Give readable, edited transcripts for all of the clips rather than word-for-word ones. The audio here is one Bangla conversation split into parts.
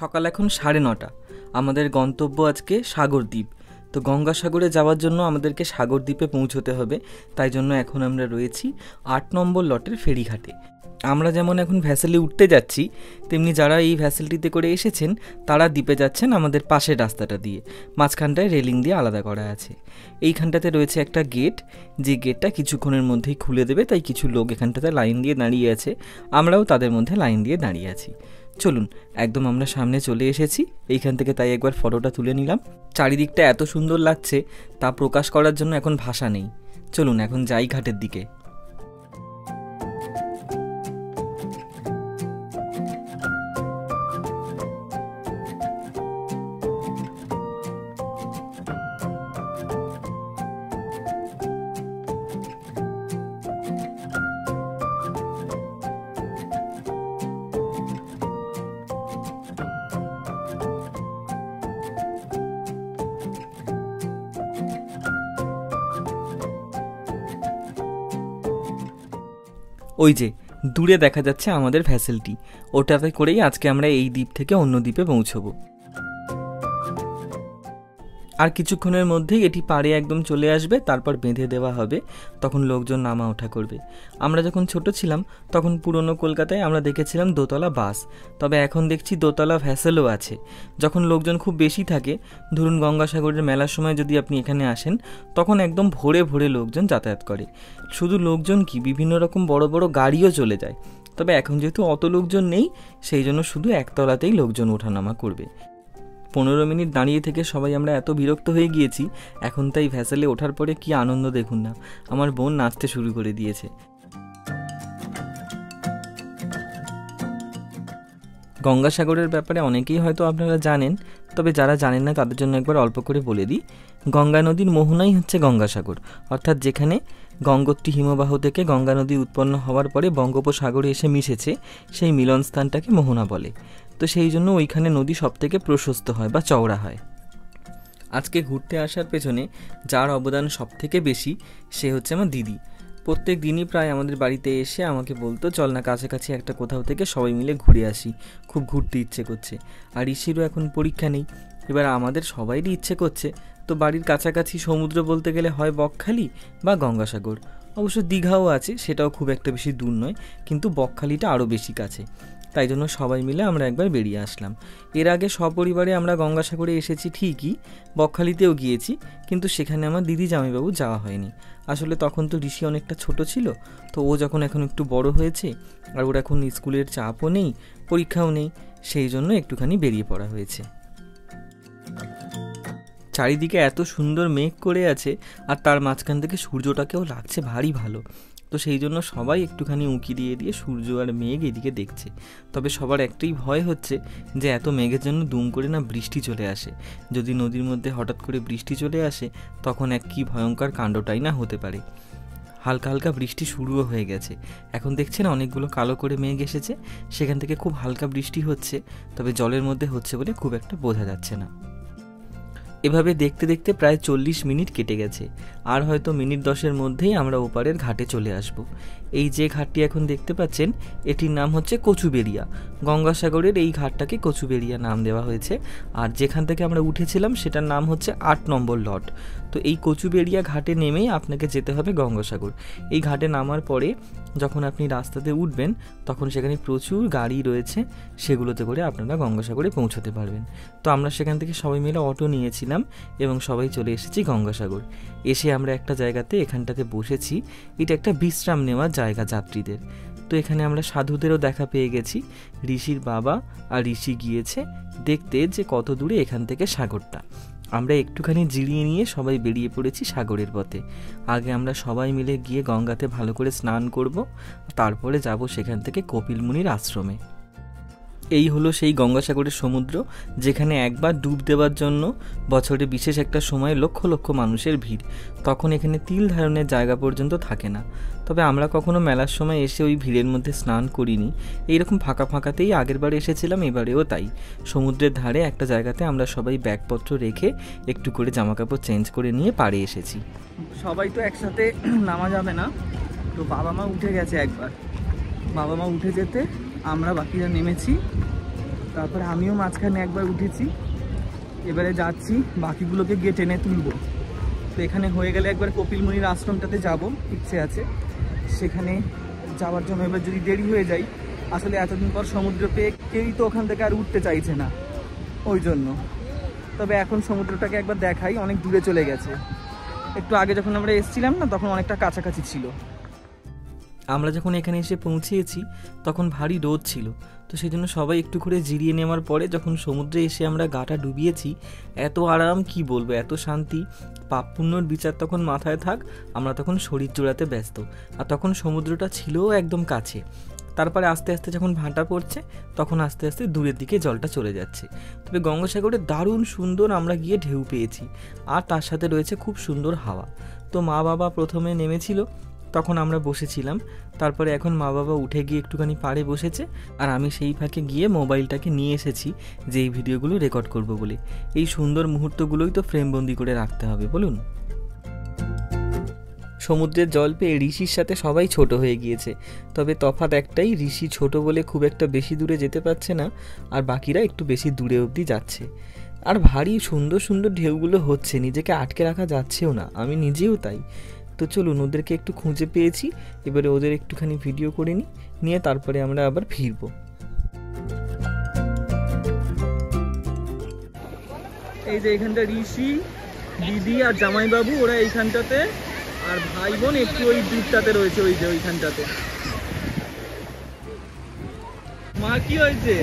সকাল এখন 9:30। আমাদের গন্তব্য আজকে সাগরদ্বীপ। তো গঙ্গাসাগরে যাওয়ার জন্য আমাদেরকে সাগরদ্বীপে পৌঁছতে হবে, তাই জন্য এখন আমরা রয়েছি 8 নম্বর লটের ফেরিঘাটে। আমরা যেমন এখন ভ্যাসেলে উঠতে যাচ্ছি, তেমনি যারা এই ভ্যাসেলটিতে করে এসেছেন তারা দ্বীপে যাচ্ছেন আমাদের পাশের রাস্তাটা দিয়ে। মাঝখানটায় রেলিং দিয়ে আলাদা করা আছে। এইখানটাতে রয়েছে একটা গেট, যে গেটটা কিছুক্ষণের মধ্যেই খুলে দেবে, তাই কিছু লোক এখানটাতে লাইন দিয়ে দাঁড়িয়ে আছে, আমরাও তাদের মধ্যে লাইন দিয়ে দাঁড়িয়ে আছি। চলুন, একদম আমরা সামনে চলে এসেছি এইখান থেকে, তাই একবার ফটোটা তুলে নিলাম। চারিদিকটা এত সুন্দর লাগছে, তা প্রকাশ করার জন্য এখন ভাষা নেই। চলুন এখন যাই ঘাটের দিকে। ওই যে দূরে দেখা যাচ্ছে আমাদের ভ্যাসেলটি, ওটাতে করেই আজকে আমরা এই দ্বীপ থেকে অন্য দ্বীপে পৌঁছবো। আর কিছুক্ষণের মধ্যেই এটি পাড়ে একদম চলে আসবে, তারপর বেঁধে দেওয়া হবে, তখন লোকজন নামা ওঠা করবে। আমরা যখন ছোট ছিলাম তখন পুরনো কলকাতায় আমরা দেখেছিলাম দোতলা বাস, তবে এখন দেখছি দোতলা ভ্যাসেলও আছে। যখন লোকজন খুব বেশি থাকে, ধরুন গঙ্গাসাগরের মেলার সময় যদি আপনি এখানে আসেন, তখন একদম ভোরে ভোরে লোকজন যাতায়াত করে। শুধু লোকজন কি, বিভিন্ন রকম বড় বড় গাড়িও চলে যায়। তবে এখন যেহেতু অত লোকজন নেই, সেই জন্য শুধু একতলাতেই লোকজন ওঠানামা করবে। 15 মিনিট দাঁড়িয়ে থেকে সবাই আমরা এত বিরক্ত হয়ে গিয়েছি, এখন তাই ভ্যাসেলে ওঠার পরে কি আনন্দ দেখুন না, আমার বোন নাচতে শুরু করে দিয়েছে। গঙ্গাসাগরের ব্যাপারে অনেকেই হয়তো আপনারা জানেন, তবে যারা জানেন না তাদের জন্য একবার অল্প করে বলে দিই। গঙ্গা নদীর মোহনাই হচ্ছে গঙ্গাসাগর, অর্থাৎ যেখানে গঙ্গোত্রী হিমবাহ থেকে গঙ্গা নদী উৎপন্ন হওয়ার পরে বঙ্গোপসাগরে এসে মিশেছে, সেই মিলনস্থানটাকে মোহনা বলে। তো সেই জন্য ওইখানে নদী সবথেকে প্রশস্ত হয় বা চওড়া হয়। আজকে ঘুরতে আসার পেছনে যার অবদান সবথেকে বেশি, সে হচ্ছে আমার দিদি। প্রত্যেক দিনই প্রায় আমাদের বাড়িতে এসে আমাকে বলতো, চল না কাছাকাছি একটা কোথাও থেকে সবাই মিলে ঘুরে আসি, খুব ঘুরতে ইচ্ছে করছে। আর ঋষিরও এখন পরীক্ষা নেই, এবার আমাদের সবাইরই ইচ্ছে করছে। তো বাড়ির কাছাকাছি সমুদ্র বলতে গেলে হয় বকখালি বা গঙ্গাসাগর, অবশ্য দীঘাও আছে, সেটাও খুব একটা বেশি দূর নয়, কিন্তু বকখালিটা আরও বেশি কাছে। তাই জন্য সবাই মিলে আমরা একবার বেরিয়ে আসলাম। এর আগে সপরিবারে আমরা গঙ্গাসাগরে এসেছি ঠিকই, বকখালিতেও গিয়েছি, কিন্তু সেখানে আমার দিদি জামাইবাবু যাওয়া হয়নি। আসলে তখন তো ঋষি অনেকটা ছোট ছিল, তো ও যখন এখন একটু বড় হয়েছে, আর ওর এখন স্কুলের চাপও নেই, পরীক্ষাও নেই, সেই জন্য একটুখানি বেরিয়ে পড়া হয়েছে। চারিদিকে এত সুন্দর মেঘ করে আছে, আর তার মাঝখান থেকে সূর্যটাকেও লাগছে ভারী ভালো। তো সেই জন্য সবাই একটুখানি উঁকি দিয়ে দিয়ে সূর্য আর মেঘ এদিকে দেখছে। তবে সবার একটাই ভয় হচ্ছে যে এত মেঘের জন্য দুম করে না বৃষ্টি চলে আসে। যদি নদীর মধ্যে হঠাৎ করে বৃষ্টি চলে আসে, তখন এক কী ভয়ঙ্কর কাণ্ডটাই না হতে পারে। হালকা হালকা বৃষ্টি শুরুও হয়ে গেছে, এখন দেখছেন অনেকগুলো কালো করে মেঘ এসেছে, সেখান থেকে খুব হালকা বৃষ্টি হচ্ছে, তবে জলের মধ্যে হচ্ছে বলে খুব একটা বোঝা যাচ্ছে না। এভাবে দেখতে দেখতে প্রায় 40 মিনিট কেটে গেছে, আর হয়তো মিনিট 10-এর মধ্যেই আমরা ওপারের ঘাটে চলে আসব। এই যে ঘাটটি এখন দেখতে পাচ্ছেন, এটির নাম হচ্ছে কচুবেড়িয়া। গঙ্গাসাগরের এই ঘাটটাকে কচুবেড়িয়া নাম দেওয়া হয়েছে, আর যেখান থেকে আমরা উঠেছিলাম সেটার নাম হচ্ছে 8 নম্বর লট। তো এই কচুবেড়িয়া ঘাটে নেমেই আপনাকে যেতে হবে গঙ্গাসাগর। এই ঘাটে নামার পরে যখন আপনি রাস্তাতে উঠবেন, তখন সেখানে প্রচুর গাড়ি রয়েছে, সেগুলোতে করে আপনারা গঙ্গাসাগরে পৌঁছতে পারবেন। তো আমরা সেখান থেকে সবাই মিলে অটো নিয়েছিলাম এবং সবাই চলে এসেছি গঙ্গাসাগর। এসে আমরা একটা জায়গাতে এখানটাতে বসেছি, এটা একটা বিশ্রাম নেওয়ার জায়গা যাত্রীদের। তো এখানে আমরা সাধুদেরও দেখা পেয়ে গেছি। ঋষির বাবা আর ঋষি গিয়েছে দেখতে যে কত দূরে এখান থেকে সাগরটা। আমরা একটুখানি জিরিয়ে নিয়ে সবাই বেরিয়ে পড়েছি সাগরের পথে। আগে আমরা সবাই মিলে গিয়ে গঙ্গাতে ভালো করে স্নান করব, তারপরে যাব সেখান থেকে কপিল মুনির আশ্রমে। এই হলো সেই গঙ্গাসাগরের সমুদ্র, যেখানে একবার ডুব দেওয়ার জন্য বছরে বিশেষ একটা সময় লক্ষ লক্ষ মানুষের ভিড়। তখন এখানে তিল ধারণের জায়গা পর্যন্ত থাকে না। তবে আমরা কখনো মেলার সময় এসে ওই ভিড়ের মধ্যে স্নান করিনি, এইরকম ফাঁকা ফাঁকাতেই আগেরবার এসেছিলাম, এবারেও তাই। সমুদ্রের ধারে একটা জায়গাতে আমরা সবাই ব্যাগপত্র রেখে একটু করে জামাকাপড় চেঞ্জ করে নিয়ে পাড়ে এসেছি। সবাই তো একসাথে নামা যাবে না, তো বাবা মা উঠে গেছে একবার, বাবা মা উঠে যেতে আমরা বাকিরা নেমেছি। তারপরে আমিও মাঝখানে একবার উঠেছি, এবারে যাচ্ছি বাকিগুলোকে গিয়ে টেনে তুলবো। তো এখানে হয়ে গেলে একবার কপিলমুনির আশ্রমটাতে যাব, ইচ্ছে আছে সেখানে যাওয়ার জন্য। এবার যদি দেরি হয়ে যায়, আসলে এতদিন পর সমুদ্র পেয়ে কেউই তো ওখান থেকে আর উঠতে চাইছে না, ওই জন্য। তবে এখন সমুদ্রটাকে একবার দেখাই, অনেক দূরে চলে গেছে। একটু আগে যখন আমরা এসেছিলাম না, তখন অনেকটা কাছাকাছি ছিল। আমরা যখন এখানে এসে পৌঁছেছি তখন ভারী রোদ ছিল, তো সেই জন্য সবাই একটু করে জিরিয়ে নেওয়ার পরে যখন সমুদ্রে এসে আমরা গাটা ডুবিয়েছি, এত আরাম কি বলবো, এত শান্তি। পাপ পুণ্যর বিচার তখন মাথায় থাক, আমরা তখন শরীর জোড়াতে ব্যস্ত, আর তখন সমুদ্রটা ছিলও একদম কাছে। তারপরে আস্তে আস্তে যখন ভাঁটা পড়ছে, তখন আস্তে আস্তে দূরের দিকে জলটা চলে যাচ্ছে। তবে গঙ্গাসাগরে দারুণ সুন্দর আমরা গিয়ে ঢেউ পেয়েছি, আর তার সাথে রয়েছে খুব সুন্দর হাওয়া। তো মা বাবা প্রথমে নেমেছিল, তখন আমরা বসেছিলাম। তারপরে এখন মা বাবা উঠে গিয়ে একটুখানি পাড়ে বসেছে, আর আমি সেই ফাঁকে গিয়ে মোবাইলটাকে নিয়ে এসেছি যে এই ভিডিওগুলো রেকর্ড করব বলে। এই সুন্দর মুহূর্তগুলোই তো ফ্রেমবন্দি করে রাখতে হবে, বলুন। সমুদ্রের জল পেয়ে ঋষির সাথে সবাই ছোট হয়ে গিয়েছে, তবে তফাৎ একটাই, ঋষি ছোট বলে খুব একটা বেশি দূরে যেতে পারছে না, আর বাকিরা একটু বেশি দূরে অবধি যাচ্ছে। আর ভারী সুন্দর সুন্দর ঢেউগুলো হচ্ছে, নিজেকে আটকে রাখা যাচ্ছেও না, আমি নিজেও তাই। তো চলুন, ওদেরকে একটু খুঁজে পেয়েছি, এবারে ওদের একটুখানি ভিডিও করে নিয়ে তারপরে আমরা আবার ফিরবো। এই যে এখানটা ঋষি, দিদি আর জামাইবাবু, ওরা এইখানটাতে, আর ভাই বোন একটু ওই দূরটাতে রয়েছে, ওই যে ওইখানটাতে। মা কি হয়েছে?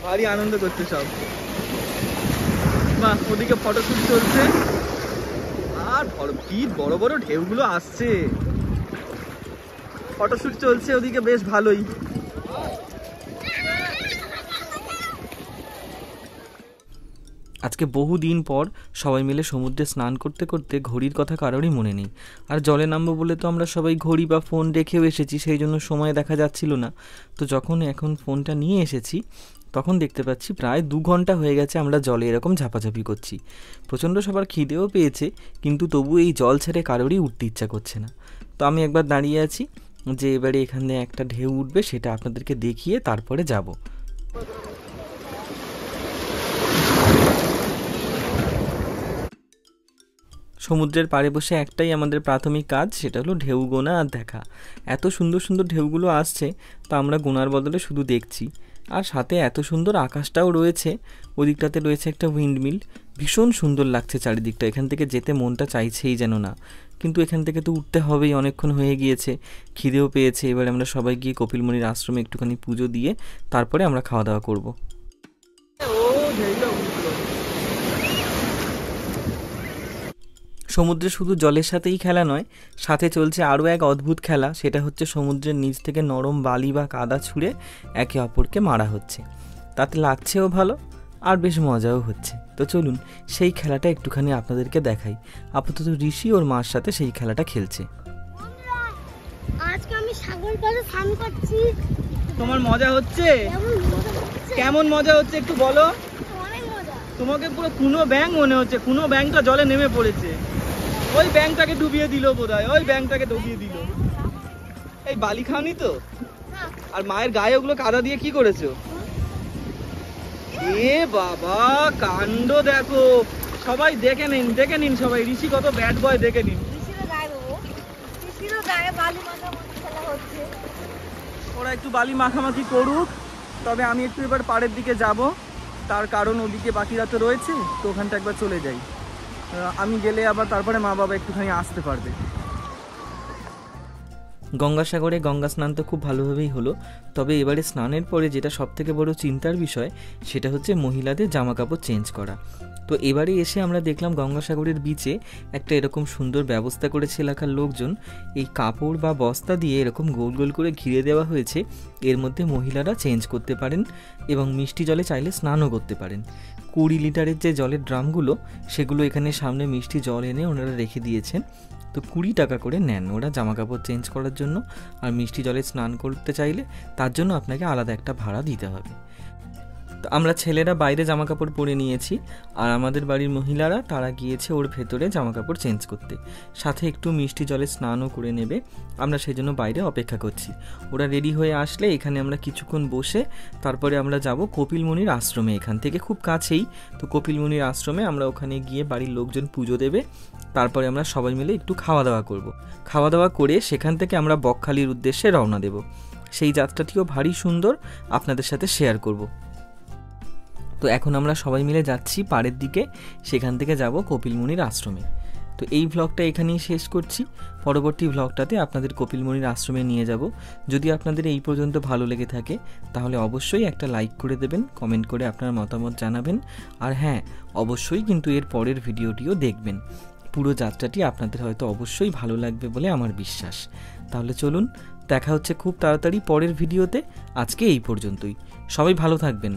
ভারী আনন্দ করছে সব। বাহ, ওদিকে ফটোশুট চলছে, আর কি বড় বড় ঢেউগুলো আসছে, ফটোশুট চলছে ওদিকে, বেশ ভালোই। আজকে বহুদিন পর সবাই মিলে সমুদ্রে স্নান করতে করতে ঘড়ির কথা কারোরই মনে নেই, আর জলে নামবো বলে তো আমরা সবাই ঘড়ি বা ফোন রেখেও এসেছি, সেই জন্য সময় দেখা যাচ্ছিল না। তো যখন এখন ফোনটা নিয়ে এসেছি, তখন দেখতে পাচ্ছি প্রায় 2 ঘন্টা হয়ে গেছে আমরা জলে এরকম ঝাপাঝাপি করছি। প্রচণ্ড সবার খিদেও পেয়েছে, কিন্তু তবু এই জল ছেড়ে কারোরই উঠতে ইচ্ছা করছে না। তো আমি একবার দাঁড়িয়ে আছি যে এবারে এখানে একটা ঢেউ উঠবে, সেটা আপনাদেরকে দেখিয়ে তারপরে যাব। সমুদ্রের পাড়ে বসে একটাই আমাদের প্রাথমিক কাজ, সেটা হলো ঢেউ গোনা আর দেখা। এত সুন্দর সুন্দর ঢেউগুলো আসছে, তা আমরা গোনার বদলে শুধু দেখছি। আর সাথে এত সুন্দর আকাশটাও রয়েছে, ওদিকটাতে রয়েছে একটা উইন্ডমিল, ভীষণ সুন্দর লাগছে চারিদিকটা। এখান থেকে যেতে মনটা চাইছেই যেন না, কিন্তু এখান থেকে তো উঠতে হবেই, অনেকক্ষণ হয়ে গিয়েছে, খিদেও পেয়েছে। এবার আমরা সবাই গিয়ে কপিলমুনির আশ্রমে একটুখানি পুজো দিয়ে তারপরে আমরা খাওয়া দাওয়া করবো। সমুদ্রে শুধু জলের সাথেই খেলা নয়, সাথে চলছে আরও এক অদ্ভুত খেলা, সেটা হচ্ছে সমুদ্রের নিচ থেকে নরম বালি বা কাদা ছুঁড়ে একে অপরকে মারা হচ্ছে। তাতে লাগছেও ভালো, আর বেশ মজাও হচ্ছে। তো চলুন সেই খেলাটা একটুখানি আপনাদেরকে দেখাই। আপাতত ঋষি ওর মার সাথে সেই খেলাটা খেলছে। আজকে আমি সাগর পাড়ে স্নান করছি। তোমার মজা হচ্ছে? কেমন মজা হচ্ছে একটু বলো। অনেক মজা। তোমাকে পুরো কুনো ব্যাঙ মনে হচ্ছে, কুনো ব্যাঙটা জলে নেমে পড়েছে, ওই ব্যাঙটাকে ডুবিয়ে দিল বোধহয়, ওই ব্যাঙটাকে ডুবিয়ে দিল। এই বালি খাওনি তো? আর মায়ের গায়ে ওগুলো কাদা দিয়ে কি করেছো? এ বাবা, কাণ্ড দেখো, সবাই দেখে নিন সবাই, ঋষি কত ব্যাড বয় দেখে নিন। ওরা একটু বালি মাখামাখি করুক, তবে আমি একটু এবার পাড়ের দিকে যাব, তার কারণ ওদিকে বাকিরা তো রয়েছে, তো ওখানটা একবার চলে যাই। আমি গেলে আবার তারপরে মা বাবা একটুখানি আসতে পারবে। গঙ্গাসাগরে গঙ্গা স্নান তো খুব ভালোভাবেই হলো, তবে এবারে স্নানের পরে যেটা সবথেকে বড় চিন্তার বিষয়, সেটা হচ্ছে মহিলাদের জামা কাপড় চেঞ্জ করা। তো এবারে এসে আমরা দেখলাম গঙ্গাসাগরের বিচে একটা এরকম সুন্দর ব্যবস্থা করেছে এলাকার লোকজন। এই কাপড় বা বস্তা দিয়ে এরকম গোল গোল করে ঘিরে দেওয়া হয়েছে, এর মধ্যে মহিলারা চেঞ্জ করতে পারেন এবং মিষ্টি জলে চাইলে স্নানও করতে পারেন। 20 লিটারের যে জলের ড্রামগুলো, সেগুলো এখানে সামনে মিষ্টি জল এনে ওনারা রেখে দিয়েছেন। তো 20 টাকা করে নেন ওরা জামা কাপড় চেঞ্জ করার জন্য, আর মিষ্টি জলে স্নান করতে চাইলে তার জন্য আপনাকে আলাদা একটা ভাড়া দিতে হবে। তো আমরা ছেলেরা বাইরে জামা কাপড় পরে নিয়েছি, আর আমাদের বাড়ির মহিলারা তারা গিয়েছে ওর ভেতরে জামা কাপড় চেঞ্জ করতে, সাথে একটু মিষ্টি জলে স্নানও করে নেবে। আমরা সেই জন্য বাইরে অপেক্ষা করছি। ওরা রেডি হয়ে আসলে এখানে আমরা কিছুক্ষণ বসে তারপরে আমরা যাব কপিলমুনির আশ্রমে, এখান থেকে খুব কাছেই। তো কপিলমুনির আশ্রমে আমরা ওখানে গিয়ে বাড়ির লোকজন পুজো দেবে, তারপরে আমরা সবাই মিলে একটু খাওয়া দাওয়া করব। খাওয়া দাওয়া করে সেখান থেকে আমরা বকখালির উদ্দেশ্যে রওনা দেব। সেই যাত্রাটিও ভারী সুন্দর, আপনাদের সাথে শেয়ার করব। তো এখন আমরা সবাই মিলে যাচ্ছি পাড়ের দিকে, সেখান থেকে যাব কপিলমুনির আশ্রমে। তো এই ভ্লগটা এখানেই শেষ করছি। পরবর্তী ভ্লগটাতে আপনাদের কপিলমুনির আশ্রমে নিয়ে যাব। যদি আপনাদের এই পর্যন্ত ভালো লেগে থাকে তাহলে অবশ্যই একটা লাইক করে দেবেন, কমেন্ট করে আপনার মতামত জানাবেন। আর হ্যাঁ, অবশ্যই কিন্তু এর পরের ভিডিওটিও দেখবেন। পুরো যাত্রাটি আপনাদের হয়তো অবশ্যই ভালো লাগবে বলে আমার বিশ্বাস। তাহলে চলুন, দেখা হচ্ছে খুব তাড়াতাড়ি পরের ভিডিওতে। আজকে এই পর্যন্তই, সবাই ভালো থাকবেন।